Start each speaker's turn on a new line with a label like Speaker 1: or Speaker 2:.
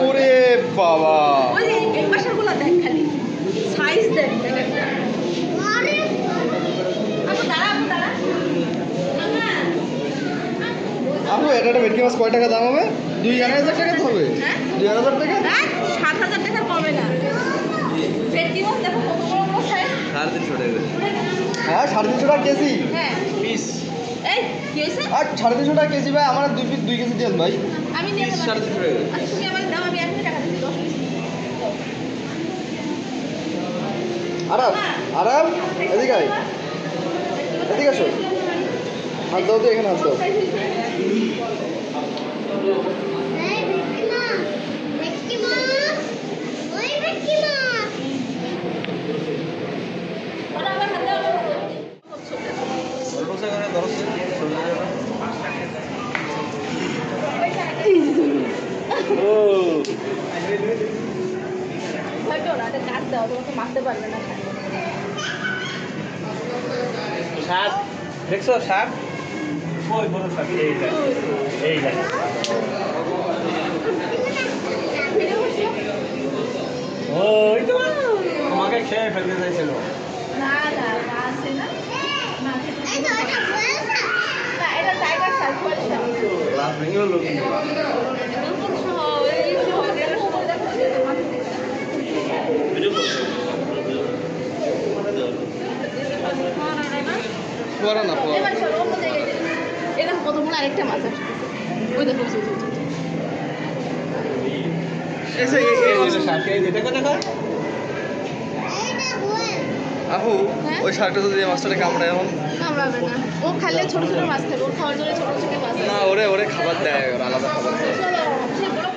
Speaker 1: ওরে বাবা আপু এটা একটা ভেটকি মাছ কয় টাকা দাম হবে? 2,500 টাকা তো হবে। 2,500 টাকা?
Speaker 2: 7,000 টাকা কমে না। ভেটকি মাছ দেখো কত বড় বড় সাইজ।
Speaker 1: 350 টাকা। হ্যাঁ 350 টাকা কেজি।
Speaker 2: হ্যাঁ পিস। এই কি হইছে?
Speaker 1: আর 350 টাকা কেজি ভাই, আমার 2 পিস 2 কেজি দেন ভাই।
Speaker 2: আমি নিয়ে নেব। 350 টাকা। আচ্ছা তুমি আমাকে দাও, আমি 1 টাকা দিচ্ছি 10 পিস।
Speaker 1: আরাম এদিকে আয়, এদিকে আসো, হাত দাও তো, এখানে হাত দাও।
Speaker 3: শাক দেখছো? শাক ওই বড় শাক, এই দেখ ওই তো তোমাকে খেয়ে ফেলতে চাইছিল।
Speaker 2: না না আছে না, না এটা না, এটা টাইগার শাক বলে শাক।
Speaker 1: লাভ ভেঙে হলো কিন্তু। ফোয়ারা না, ফোয়ারা।
Speaker 2: এটা কত বড় আরেকটা মাছ আছে, ওই দেখো
Speaker 1: আপু ওই শাকটা যদি মাছটা কামড়ায় এখন
Speaker 2: কামড়াবে না, ও খাইলে ছোট ছোট মাছ খাবে, ওর খাওয়ার জন্য ছোট ছোট মাছ।
Speaker 1: না, ওরে খাবার দেয়, আলাদা খাবার দেয়।
Speaker 2: চলো সে বড়